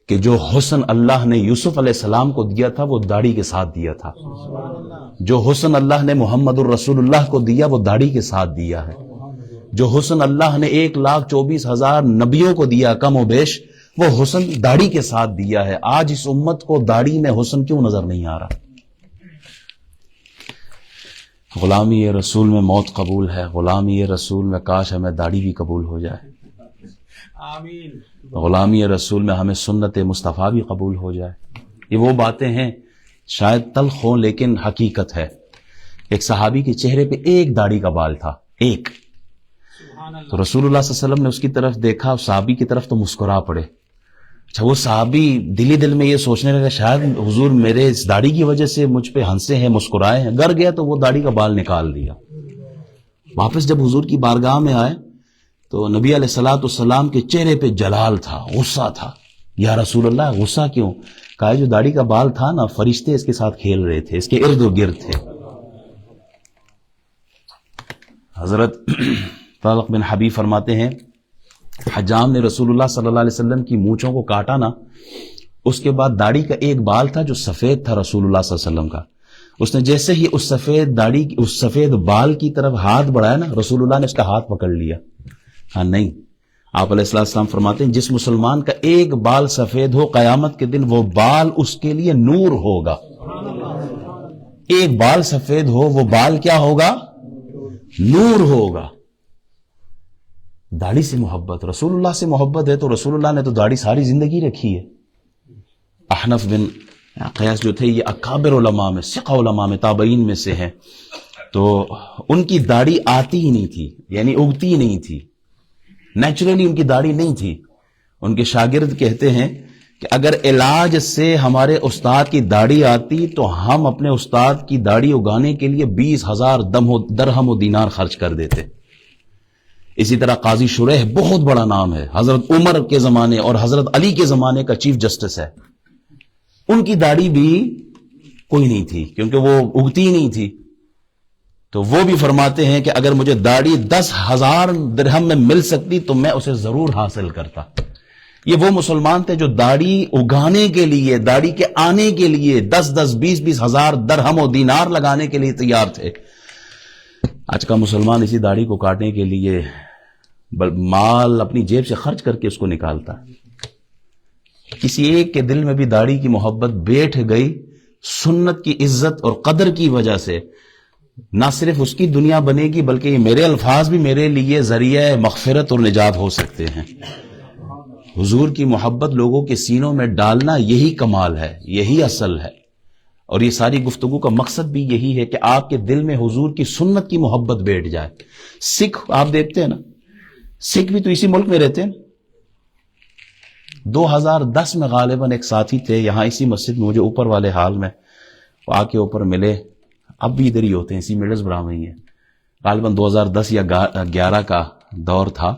کہ جو حسن اللہ نے یوسف علیہ السلام کو دیا تھا وہ داڑھی کے ساتھ دیا تھا. جو حسن اللہ نے محمد الرسول اللہ کو دیا وہ داڑھی کے ساتھ دیا ہے. جو حسن اللہ نے 1,24,000 نبیوں کو دیا کم و بیش، وہ حسن داڑھی کے ساتھ دیا ہے. آج اس امت کو داڑھی میں حسن کیوں نظر نہیں آ رہا؟ غلامی رسول میں موت قبول ہے، غلامی رسول میں کاش ہمیں داڑھی بھی قبول ہو جائے. آمین. غلامی رسول میں ہمیں سنت مصطفیٰ بھی قبول ہو جائے. یہ وہ باتیں ہیں شاید تلخ ہوں لیکن حقیقت ہے. ایک صحابی کے چہرے پہ ایک داڑھی کا بال تھا، ایک. تو رسول اللہ صلی اللہ علیہ وسلم نے اس کی طرف دیکھا، اس صحابی کی طرف تو مسکرا پڑے. اچھا وہ صحابی دلی دل میں یہ سوچنے لگا شاید حضور میرے اس داڑھی کی وجہ سے مجھ پہ ہنسے ہیں، مسکرائے ہیں. گھر گیا تو وہ داڑھی کا بال نکال دیا. واپس جب حضور کی بارگاہ میں آئے تو نبی علیہ الصلوۃ والسلام کے چہرے پہ جلال تھا، غصہ تھا. یا رسول اللہ غصہ کیوں؟ کہا جو داڑھی کا بال تھا نا، فرشتے اس کے ساتھ کھیل رہے تھے، اس کے ارد و گرد تھے. حضرت طارق بن حبیب فرماتے ہیں حجام نے رسول اللہ صلی اللہ علیہ وسلم کی مونچھوں کو کاٹا نا، اس کے بعد داڑھی کا ایک بال تھا جو سفید تھا رسول اللہ صلی اللہ علیہ وسلم کا. اس نے جیسے ہی اس سفید بال کی طرف ہاتھ بڑھایا نا، رسول اللہ نے اس کا ہاتھ پکڑ لیا. ہاں نہیں، آپ علیہ السلام فرماتے ہیں جس مسلمان کا ایک بال سفید ہو قیامت کے دن وہ بال اس کے لیے نور ہوگا. ایک بال سفید ہو وہ بال کیا ہوگا؟ نور ہوگا. داڑھی سے محبت، رسول اللہ سے محبت ہے تو رسول اللہ نے تو داڑھی ساری زندگی رکھی ہے. احنف بن قیاس جو تھے یہ اکابر علماء میں، ثقہ علماء میں، تابعین میں سے ہیں. تو ان کی داڑھی آتی ہی نہیں تھی، یعنی اگتی ہی نہیں تھی، نیچرلی ان کی داڑھی نہیں تھی. ان کے شاگرد کہتے ہیں کہ اگر علاج سے ہمارے استاد کی داڑھی آتی تو ہم اپنے استاد کی داڑھی اگانے کے لیے 20,000 درہم و دینار خرچ کر دیتے. اسی طرح قاضی شریح بہت بڑا نام ہے، حضرت عمر کے زمانے اور حضرت علی کے زمانے کا چیف جسٹس ہے. ان کی داڑھی بھی کوئی نہیں تھی کیونکہ وہ اگتی ہی نہیں تھی. تو وہ بھی فرماتے ہیں کہ اگر مجھے داڑھی 10,000 درہم میں مل سکتی تو میں اسے ضرور حاصل کرتا. یہ وہ مسلمان تھے جو داڑھی اگانے کے لیے، داڑھی کے آنے کے لیے 10-10 20-20 ہزار درہم و دینار لگانے کے لیے تیار تھے۔ آج کا مسلمان اسی داڑھی کو کاٹنے کے لیے مال اپنی جیب سے خرچ کر کے اس کو نکالتا ہے۔ کسی ایک کے دل میں بھی داڑھی کی محبت بیٹھ گئی، سنت کی عزت اور قدر کی وجہ سے نہ صرف اس کی دنیا بنے گی بلکہ یہ میرے الفاظ بھی میرے لیے ذریعہ مغفرت اور نجات ہو سکتے ہیں۔ حضور کی محبت لوگوں کے سینوں میں ڈالنا یہی کمال ہے، یہی اصل ہے، اور یہ ساری گفتگو کا مقصد بھی یہی ہے کہ آپ کے دل میں حضور کی سنت کی محبت بیٹھ جائے۔ سکھ آپ دیکھتے ہیں نا، سکھ بھی تو اسی ملک میں رہتے ہیں۔ 2010 میں غالباً ایک ساتھی تھے یہاں اسی مسجد میں، مجھے اوپر والے حال میں وہ آ کے اوپر ملے، اب بھی ادھر ہی ہوتے ہیں، اسی مڈلز برا میں ہی ہیں، غالباً 2010 یا 11 کا دور تھا۔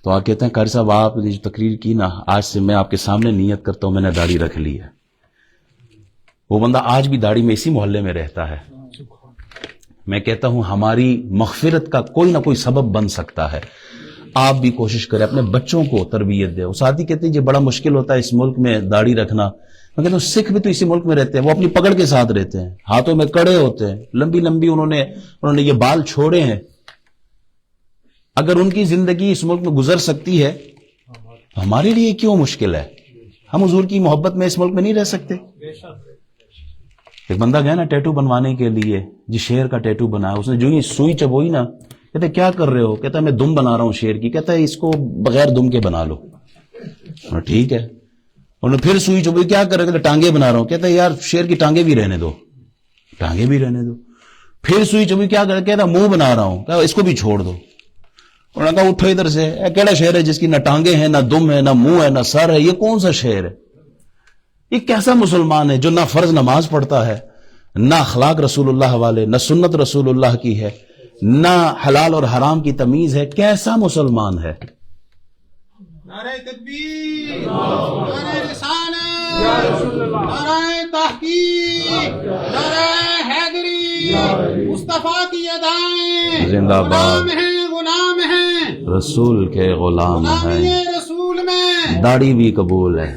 تو آ کہتے ہیں قاری صاحب آپ نے جو تقریر کی نا، آج سے میں آپ کے سامنے نیت کرتا ہوں میں نے داڑھی رکھ لی ہے۔ وہ بندہ آج بھی داڑھی میں اسی محلے میں رہتا ہے۔ میں کہتا ہوں ہماری مغفرت کا کوئی نہ کوئی سبب بن سکتا ہے۔ آپ بھی کوشش کریں، اپنے بچوں کو تربیت دیں۔ وہ ساتھی کہتے ہیں یہ بڑا مشکل ہوتا ہے اس ملک میں داڑھی رکھنا۔ میں کہتا ہوں سکھ بھی تو اسی ملک میں رہتے ہیں، وہ اپنی پکڑ کے ساتھ رہتے ہیں، ہاتھوں میں کڑے ہوتے ہیں، لمبی لمبی انہوں نے یہ بال چھوڑے ہیں۔ اگر ان کی زندگی اس ملک میں گزر سکتی ہے تو ہمارے لیے کیوں مشکل ہے؟ ہم حضور کی محبت میں اس ملک میں نہیں رہ سکتے؟ ایک بندہ گیا نا ٹیٹو بنوانے کے لیے، جی شیر کا ٹیٹو بنایا، اس نے جو ہی سوئی چبوئی نا، کہتے کیا کر رہے ہو؟ کہتا ہے میں دم بنا رہا ہوں شیر کی۔ کہتا ہے اس کو بغیر دم کے بنا لو۔ ٹھیک ہے، انہوں نے پھر سوئی چبوئی، کیا کر رہے؟ کہتا ٹانگے بنا رہا ہوں۔ کہتا ہے یار شیر کی ٹانگے بھی رہنے دو، ٹانگے بھی رہنے دو۔ پھر سوئی چبوئی، کیا کر رہے؟ کہتا منہ بنا رہا ہوں۔ کہا اس کو بھی چھوڑ دو۔ انہوں نے کہا اٹھو ادھر سے، کیڑا شیر ہے جس کی نہ ٹانگے ہیں، نہ دم ہے، نہ منہ ہے، نہ سر ہے؟ یہ کون سا شیر ہے؟ یہ کیسا مسلمان ہے جو نہ فرض نماز پڑھتا ہے، نہ اخلاق رسول اللہ والے، نہ سنت رسول اللہ کی ہے، نہ حلال اور حرام کی تمیز ہے؟ کیسا مسلمان ہے؟ نعرہ تکبیر، نعرہ رسالت، نعرہ تحقیق، نعرہ حیدری، مصطفیٰ کی ادائیں، زندہ باد، غلام ہیں رسول کے غلام ہیں، رسول میں داڑھی بھی قبول ہے،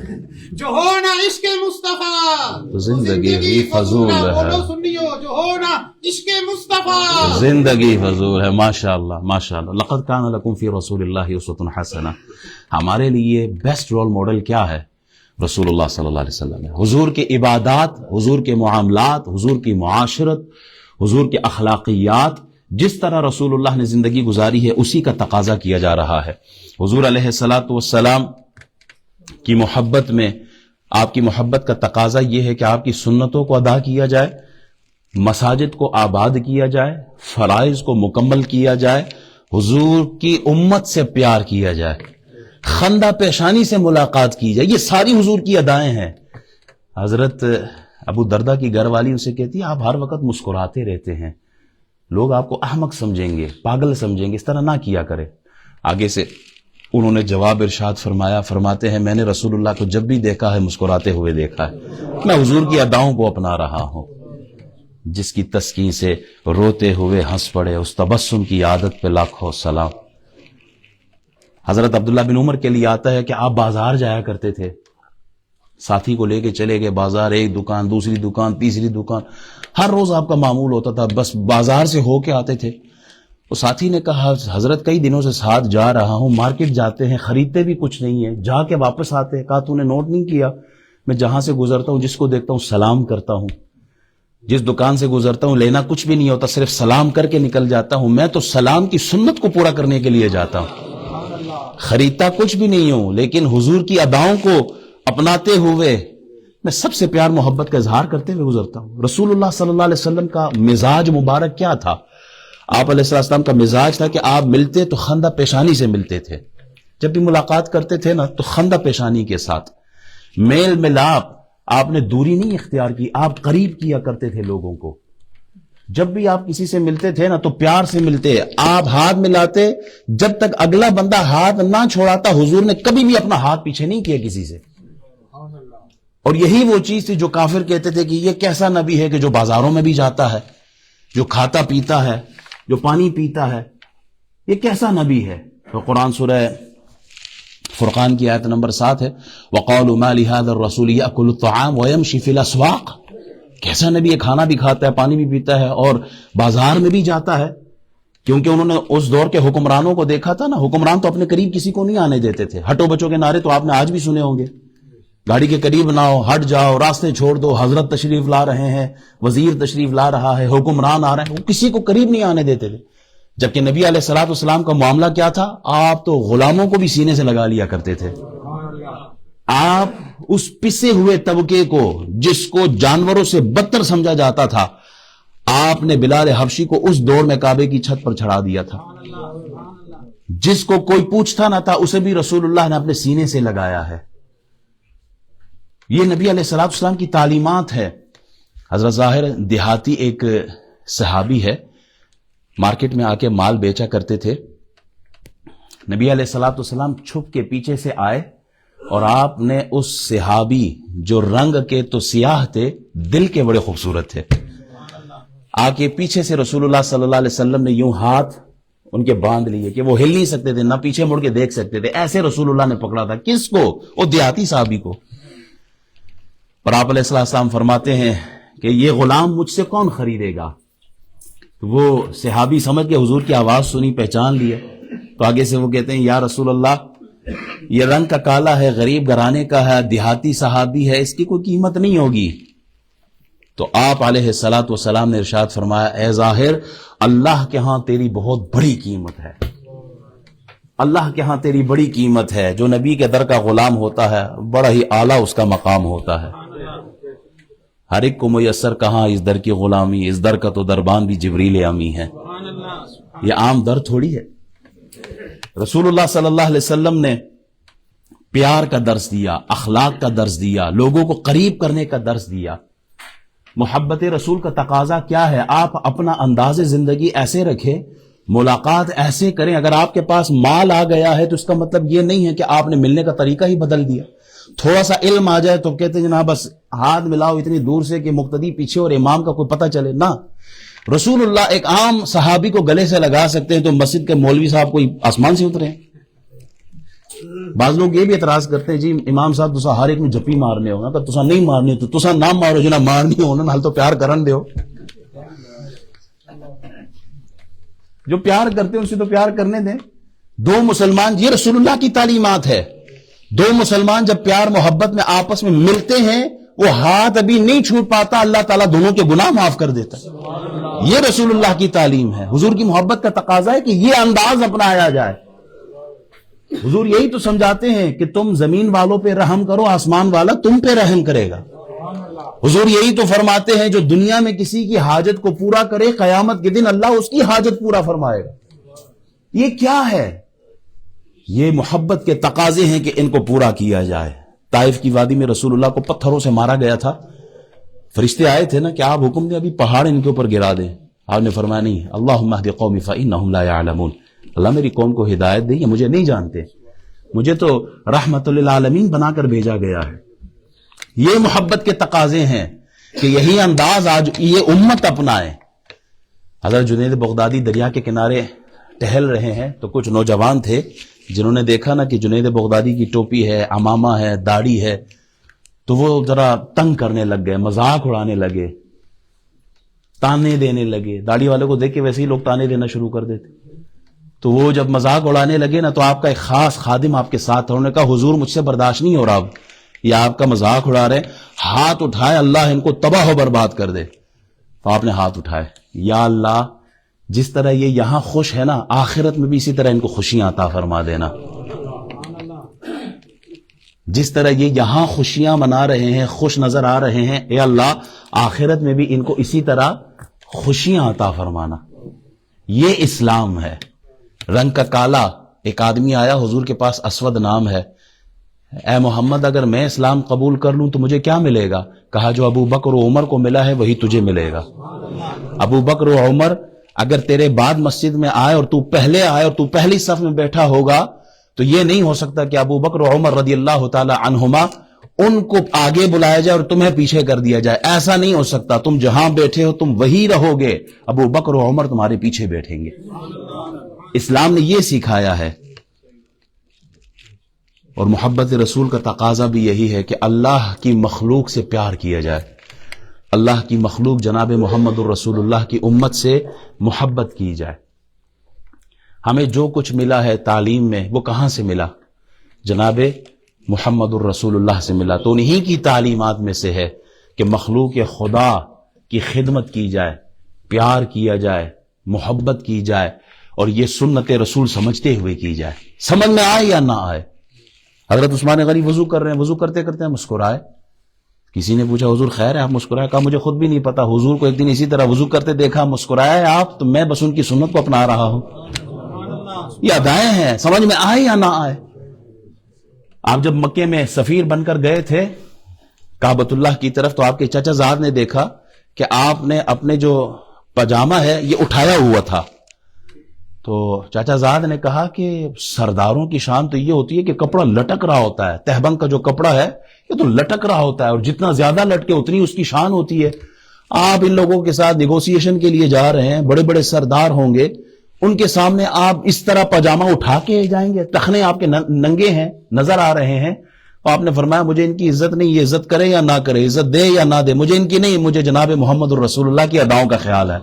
جو ہونا عشق مصطفیٰ تو زندگی بھی فضول ہے، سنیو جو ہونا عشق مصطفیٰ، زندگی فضول ہے۔ ماشاءاللہ ماشاءاللہ، لقد کان لکم فی رسول اللہ اسوۃ حسنہ۔ ہمارے لیے بیسٹ رول ماڈل کیا ہے؟ رسول اللہ صلی اللہ علیہ وسلم ہے۔ حضور کے عبادات، حضور کے معاملات، حضور کی معاشرت، حضور کے اخلاقیات، جس طرح رسول اللہ نے زندگی گزاری ہے اسی کا تقاضا کیا جا رہا ہے۔ حضور علیہ الصلاۃ والسلام کی محبت میں، آپ کی محبت کا تقاضا یہ ہے کہ آپ کی سنتوں کو ادا کیا جائے، مساجد کو آباد کیا جائے، فرائض کو مکمل کیا جائے، حضور کی امت سے پیار کیا جائے، خندہ پیشانی سے ملاقات کی جائے۔ یہ ساری حضور کی ادائیں ہیں۔ حضرت ابو دردہ کی گھر والی اسے کہتی ہے آپ ہر وقت مسکراتے رہتے ہیں، لوگ آپ کو احمق سمجھیں گے، پاگل سمجھیں گے، اس طرح نہ کیا کرے۔ آگے سے انہوں نے جواب ارشاد فرمایا، فرماتے ہیں میں نے رسول اللہ کو جب بھی دیکھا ہے مسکراتے ہوئے دیکھا ہے، میں حضور کی اداؤں کو اپنا رہا ہوں۔ جس کی تسکین سے روتے ہوئے ہنس پڑے، اس تبسم کی عادت پہ لاکھوں سلام۔ حضرت عبداللہ بن عمر کے لیے آتا ہے کہ آپ بازار جایا کرتے تھے، ساتھی کو لے کے چلے گئے بازار، ایک دکان، دوسری دکان، تیسری دکان، ہر روز آپ کا معمول ہوتا تھا، بس بازار سے ہو کے آتے تھے۔ وہ ساتھی نے کہا حضرت کئی دنوں سے ساتھ جا رہا ہوں، مارکیٹ جاتے ہیں، خریدتے بھی کچھ نہیں ہے، جا کے واپس آتے ہیں۔ کہا تو نے نوٹ نہیں کیا، میں جہاں سے گزرتا ہوں جس کو دیکھتا ہوں سلام کرتا ہوں، جس دکان سے گزرتا ہوں لینا کچھ بھی نہیں ہوتا، صرف سلام کر کے نکل جاتا ہوں۔ میں تو سلام کی سنت کو پورا کرنے کے لیے جاتا ہوں، خریدتا کچھ بھی نہیں ہوں، لیکن حضور کی اداؤں کو اپناتے ہوئے میں سب سے پیار محبت کا اظہار کرتے ہوئے گزرتا ہوں۔ رسول اللہ صلی اللہ علیہ وسلم کا مزاج مبارک کیا تھا؟ آپ علیہ السلام کا مزاج تھا کہ آپ ملتے تو خندہ پیشانی سے ملتے تھے، جب بھی ملاقات کرتے تھے نا تو خندہ پیشانی کے ساتھ، میل ملاپ، آپ نے دوری نہیں اختیار کی، آپ قریب کیا کرتے تھے لوگوں کو۔ جب بھی آپ کسی سے ملتے تھے نا تو پیار سے ملتے، آپ ہاتھ ملاتے، جب تک اگلا بندہ ہاتھ نہ چھوڑاتا حضور نے کبھی بھی اپنا ہاتھ پیچھے نہیں کیا کسی سے۔ اور یہی وہ چیز تھی جو کافر کہتے تھے کہ یہ کیسا نبی ہے کہ جو بازاروں میں بھی جاتا ہے، جو کھاتا پیتا ہے، جو پانی پیتا ہے، یہ کیسا نبی ہے؟ تو قرآن سورہ فرقان کی آیت نمبر 7 ہے، وَقَالُوا مَا لِهَذَا الرَّسُولِ يَأْكُلُ الطَّعَامَ وَيَمْشِي فِي الْأَسْوَاقِ، کیسا نبی ہے، کھانا بھی کھاتا ہے، پانی بھی پیتا ہے اور بازار میں بھی جاتا ہے. کیونکہ انہوں نے اس دور کے حکمرانوں کو دیکھا تھا نا، حکمران تو اپنے قریب کسی کو نہیں آنے دیتے تھے. ہٹو بچوں کے نعرے تو آپ نے آج بھی سنے ہوں گے، گاڑی کے قریب نہ ہو، ہٹ جاؤ، راستے چھوڑ دو، حضرت تشریف لا رہے ہیں، وزیر تشریف لا رہا ہے، حکمران آ رہے ہیں، وہ کسی کو قریب نہیں آنے دیتے تھے. جبکہ نبی علیہ الصلوۃ والسلام کا معاملہ کیا تھا، آپ تو غلاموں کو بھی سینے سے لگا لیا کرتے تھے. آپ اس پسے ہوئے طبقے کو جس کو جانوروں سے بدتر سمجھا جاتا تھا، آپ نے بلال حبشی کو اس دور میں کعبے کی چھت پر چڑھا دیا تھا. جس کو کوئی پوچھتا نہ تھا اسے بھی رسول اللہ نے اپنے سینے سے لگایا ہے. یہ نبی علیہ الصلوۃ والسلام کی تعلیمات ہے. حضرت ظاہر دیہاتی ایک صحابی ہے، مارکیٹ میں آ کے مال بیچا کرتے تھے. نبی علیہ الصلوۃ والسلام چھپ کے پیچھے سے آئے اور آپ نے اس صحابی جو رنگ کے تو سیاہ تھے، دل کے بڑے خوبصورت تھے، آ کے پیچھے سے رسول اللہ صلی اللہ علیہ وسلم نے یوں ہاتھ ان کے باندھ لیے کہ وہ ہل نہیں سکتے تھے، نہ پیچھے مڑ کے دیکھ سکتے تھے. ایسے رسول اللہ نے پکڑا تھا. کس کو؟ وہ دیہاتی صحابی کو. اور آپ علیہ السلام فرماتے ہیں کہ یہ غلام مجھ سے کون خریدے گا؟ وہ صحابی سمجھ کے حضور کی آواز سنی، پہچان لیے، تو آگے سے وہ کہتے ہیں یا رسول اللہ، یہ رنگ کا کالا ہے، غریب گھرانے کا ہے، دیہاتی صحابی ہے، اس کی کوئی قیمت نہیں ہوگی. تو آپ علیہ الصلوۃ والسلام نے ارشاد فرمایا، اے ظاہر، اللہ کے ہاں تیری بہت بڑی قیمت ہے، اللہ کے ہاں تیری بڑی قیمت ہے. جو نبی کے در کا غلام ہوتا ہے بڑا ہی اعلیٰ اس کا مقام ہوتا ہے. ہر ایک کو میسر کہاں اس در کی غلامی، اس در کا تو دربان بھی جبریل امی ہے. یہ عام در تھوڑی ہے. رسول اللہ صلی اللہ علیہ وسلم نے پیار کا درس دیا، اخلاق کا درس دیا، لوگوں کو قریب کرنے کا درس دیا. محبت رسول کا تقاضا کیا ہے؟ آپ اپنا انداز زندگی ایسے رکھیں، ملاقات ایسے کریں. اگر آپ کے پاس مال آ گیا ہے تو اس کا مطلب یہ نہیں ہے کہ آپ نے ملنے کا طریقہ ہی بدل دیا. تھوڑا سا علم آ جائے تو کہتے ہیں جناب بس ہاتھ ملاؤ اتنی دور سے کہ مقتدی پیچھے اور امام کا کوئی پتہ چلے. نہ، رسول اللہ ایک عام صحابی کو گلے سے لگا سکتے ہیں تو مسجد کے مولوی صاحب کوئی آسمان سے اترے ہیں؟ بعض لوگ یہ بھی اعتراض کرتے ہیں جی امام صاحب تسا ہر ایک میں جپی مارنے ہو نا، تو تسا نہیں مارنی تو تسا نہ مارو، جنہ مارنی ہو نا، حال تو پیار کرن دیو. جو پیار کرتے ہیں ان سے تو پیار کرنے دیں. دو مسلمان، یہ رسول اللہ کی تعلیمات ہے، دو مسلمان جب پیار محبت میں آپس میں ملتے ہیں، وہ ہاتھ ابھی نہیں چھوٹ پاتا، اللہ تعالیٰ دونوں کے گناہ معاف کر دیتا ہے. یہ رسول اللہ کی تعلیم ہے. حضور کی محبت کا تقاضا ہے کہ یہ انداز اپنایا جائے. حضور یہی تو سمجھاتے ہیں کہ تم زمین والوں پہ رحم کرو، آسمان والا تم پہ رحم کرے گا. حضور یہی تو فرماتے ہیں جو دنیا میں کسی کی حاجت کو پورا کرے، قیامت کے دن اللہ اس کی حاجت پورا فرمائے گا. یہ کیا ہے؟ یہ محبت کے تقاضے ہیں کہ ان کو پورا کیا جائے. طائف کی وادی میں رسول اللہ کو پتھروں سے مارا گیا تھا. فرشتے آئے تھے نا کہ آپ حکم دیں ابھی پہاڑ ان کے اوپر گرا دیں. آپ نے فرمایا نہیں، اللہم اہد قومی فانہم لا یعلمون، اللہ میری قوم کو ہدایت دے، یہ مجھے نہیں جانتے، مجھے تو رحمت للعالمین بنا کر بھیجا گیا ہے. یہ محبت کے تقاضے ہیں کہ یہی انداز آج یہ امت اپنائے. حضرت جنید بغدادی دریا کے کنارے ٹہل رہے ہیں تو کچھ نوجوان تھے جنہوں نے دیکھا نا کہ جنید بغدادی کی ٹوپی ہے، عمامہ ہے، داڑھی ہے، تو وہ ذرا تنگ کرنے لگ گئے، مذاق اڑانے لگے، تانے دینے لگے. داڑھی والے کو دیکھ کے ویسے ہی لوگ تانے دینا شروع کر دیتے. تو وہ جب مذاق اڑانے لگے نا تو آپ کا ایک خاص خادم آپ کے ساتھ تھا. انہوں نے کہا حضور مجھ سے برداشت نہیں ہو رہا، اب یہ آپ کا مذاق اڑا رہے، ہاتھ اٹھائے، اللہ ان کو تباہ و برباد کر دے. تو آپ نے ہاتھ اٹھائے، یا اللہ جس طرح یہ یہاں خوش ہے نا، آخرت میں بھی اسی طرح ان کو خوشیاں عطا فرما دینا. جس طرح یہ یہاں خوشیاں منا رہے ہیں، خوش نظر آ رہے ہیں، اے اللہ آخرت میں بھی ان کو اسی طرح خوشیاں عطا فرمانا. یہ اسلام ہے. رنگ کا کالا ایک آدمی آیا حضور کے پاس، اسود نام ہے. اے محمد اگر میں اسلام قبول کر لوں تو مجھے کیا ملے گا؟ کہا جو ابو بکر و عمر کو ملا ہے وہی تجھے ملے گا. ابو بکر و عمر اگر تیرے بعد مسجد میں آئے اور تو پہلے آئے اور تو پہلی صف میں بیٹھا ہوگا تو یہ نہیں ہو سکتا کہ ابو بکر و عمر رضی اللہ تعالی عنہما ان کو آگے بلایا جائے اور تمہیں پیچھے کر دیا جائے. ایسا نہیں ہو سکتا. تم جہاں بیٹھے ہو تم وہی رہو گے، ابو بکر و عمر تمہارے پیچھے بیٹھیں گے. اسلام نے یہ سکھایا ہے. اور محبت رسول کا تقاضا بھی یہی ہے کہ اللہ کی مخلوق سے پیار کیا جائے، اللہ کی مخلوق جناب محمد الرسول اللہ کی امت سے محبت کی جائے۔ ہمیں جو کچھ ملا ہے تعلیم میں وہ کہاں سے ملا؟ جناب محمد الرسول اللہ سے ملا۔ تو انہی کی تعلیمات میں سے ہے کہ مخلوق خدا کی خدمت کی جائے، پیار کیا جائے، محبت کی جائے، اور یہ سنت رسول سمجھتے ہوئے کی جائے، سمجھ میں آئے یا نہ آئے۔ حضرت عثمان غنی وضو کر رہے ہیں، وضو کرتے کرتے مسکرائے۔ کسی نے پوچھا حضور خیر ہے آپ مسکرائے؟ کہا مجھے خود بھی نہیں پتا، حضور کو ایک دن اسی طرح وضو کرتے دیکھا، مسکرائے آپ، تو میں بس ان کی سنت کو اپنا رہا ہوں۔ یہ ادائیں ہیں، سمجھ میں آئے یا نہ آئے۔ آپ جب مکے میں سفیر بن کر گئے تھے کعبۃ اللہ کی طرف، تو آپ کے چچا زاد نے دیکھا کہ آپ نے اپنے جو پاجامہ ہے یہ اٹھایا ہوا تھا۔ تو چاچا زاد نے کہا کہ سرداروں کی شان تو یہ ہوتی ہے کہ کپڑا لٹک رہا ہوتا ہے، تہبند کا جو کپڑا ہے یہ تو لٹک رہا ہوتا ہے، اور جتنا زیادہ لٹکے اتنی اس کی شان ہوتی ہے۔ آپ ان لوگوں کے ساتھ نیگوسیشن کے لیے جا رہے ہیں، بڑے بڑے سردار ہوں گے، ان کے سامنے آپ اس طرح پاجامہ اٹھا کے جائیں گے؟ ٹخنے آپ کے ننگے ہیں، نظر آ رہے ہیں۔ اور آپ نے فرمایا مجھے ان کی عزت نہیں، یہ عزت کرے یا نہ کرے، عزت دے یا نہ دے، مجھے ان کی نہیں، مجھے جناب محمد الرسول اللہ کی اداؤں کا خیال ہے۔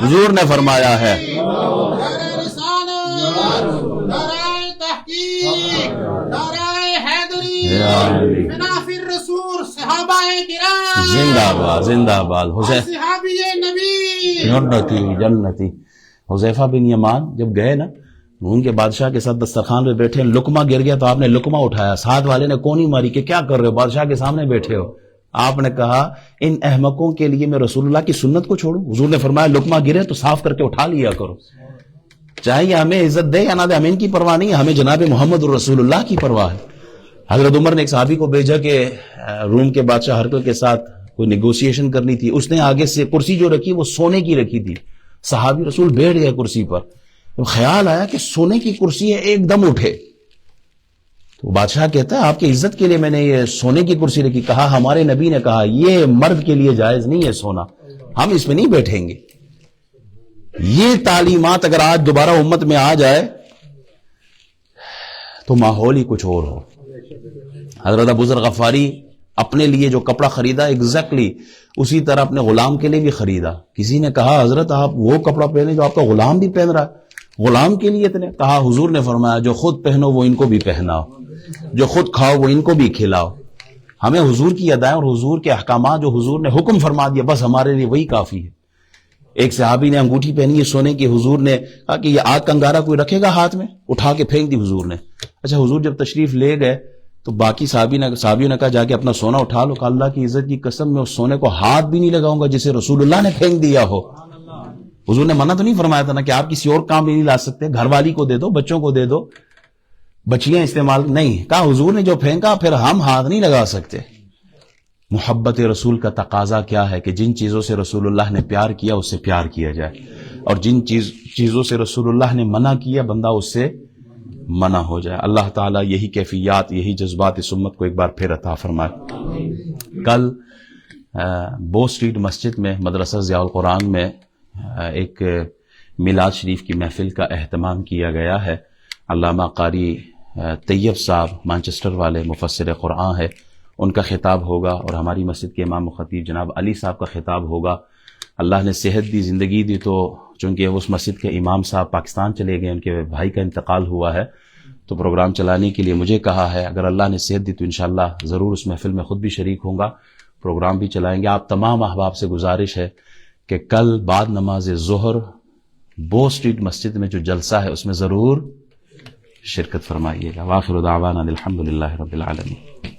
حضور نے فرمایا ہے زندہ باد زندہ باد جنتی جنتی۔ حذیفہ بن یمان جب گئے نا، ان کے بادشاہ کے ساتھ دسترخوان پہ بیٹھے، لقمہ گر گیا تو آپ نے لقمہ اٹھایا، ساتھ والے نے کونی ماری کہ کیا کر رہے ہو، بادشاہ کے سامنے بیٹھے ہو۔ آپ نے کہا ان احمقوں کے لیے میں رسول اللہ کی سنت کو چھوڑوں؟ حضور نے فرمایا لقمہ گرے تو صاف کر کے اٹھا لیا کرو، چاہے یہ ہمیں عزت دے یا نہ دے، ہمیں ان کی پرواہ نہیں ہے، ہمیں جناب محمد الرسول اللہ کی پرواہ ہے۔ حضرت عمر نے ایک صحابی کو بھیجا کہ روم کے بادشاہ ہرقل کے ساتھ کوئی نیگوسیشن کرنی تھی، اس نے آگے سے کرسی جو رکھی وہ سونے کی رکھی تھی، صحابی رسول بیٹھ گئے کرسی پر، تو خیال آیا کہ سونے کی کرسی ہے، ایک دم اٹھے، تو بادشاہ کہتا ہے آپ کی عزت کے لیے میں نے یہ سونے کی کرسی رکھی۔ کہا ہمارے نبی نے کہا یہ مرد کے لیے جائز نہیں ہے سونا، ہم اس میں نہیں بیٹھیں گے۔ یہ تعلیمات اگر آج دوبارہ امت میں آ جائے تو ماحول ہی کچھ اور ہو۔ حضرت ابو ذر غفاری اپنے لیے جو کپڑا خریدا ایگزیکٹلی اسی طرح اپنے غلام کے لیے بھی خریدا۔ کسی نے کہا حضرت آپ وہ کپڑا پہنے جو آپ کا غلام بھی پہن رہا ہے، غلام کے لیے اتنے؟ کہا حضور نے فرمایا جو خود پہنو وہ ان کو بھی پہناؤ، جو خود کھاؤ وہ ان کو بھی کھلاؤ۔ ہمیں حضور کی ادائیں اور حضور کے احکامات جو حضور نے حکم فرما دیا بس ہمارے لیے وہی کافی ہے۔ ایک صحابی نے انگوٹھی پہنی ہے سونے کی، حضور نے کہا کہ یہ آگ کا انگارہ کوئی رکھے گا ہاتھ میں؟ اٹھا کے پھینک دی حضور نے۔ اچھا حضور جب تشریف لے گئے تو باقی صحابیوں نے کہا جا کے اپنا سونا اٹھا لو۔ کہ اللہ کی عزت کی قسم میں اس سونے کو ہاتھ بھی نہیں لگاؤں گا جسے رسول اللہ نے پھینک دیا ہو۔ حضور نے منع تو نہیں فرمایا تھا نا کہ آپ کسی اور کام بھی نہیں لا سکتے، گھر والی کو دے دو، بچوں کو دے دو، بچیاں استعمال نہیں۔ کہا حضور نے جو پھینکا پھر ہم ہاتھ نہیں لگا سکتے۔ محبت رسول کا تقاضا کیا ہے کہ جن چیزوں سے رسول اللہ نے پیار کیا اس سے پیار کیا جائے، اور جن چیزوں سے رسول اللہ نے منع کیا بندہ اس سے منع ہو جائے۔ اللہ تعالیٰ یہی کیفیات، یہی جذبات اس امت کو ایک بار پھر عطا فرمائے۔ کل بو اسٹریٹ مسجد میں مدرسہ ضیاء القرآن میں ایک میلاد شریف کی محفل کا اہتمام کیا گیا ہے۔ علامہ قاری طیب صاحب مانچسٹر والے مفسر قرآن ہے، ان کا خطاب ہوگا، اور ہماری مسجد کے امام و خطیب جناب علی صاحب کا خطاب ہوگا۔ اللہ نے صحت دی، زندگی دی، تو چونکہ اس مسجد کے امام صاحب پاکستان چلے گئے، ان کے بھائی کا انتقال ہوا ہے، تو پروگرام چلانے کے لیے مجھے کہا ہے اگر اللہ نے صحت دی تو انشاءاللہ ضرور اس محفل میں خود بھی شریک ہوں گا، پروگرام بھی چلائیں گے۔ آپ تمام احباب سے گزارش ہے کہ کل بعد نماز ظہر بو اسٹریٹ مسجد میں جو جلسہ ہے اس میں ضرور شرکت فرمائیے گا۔ وآخر دعوانا الحمدللہ رب العالمین۔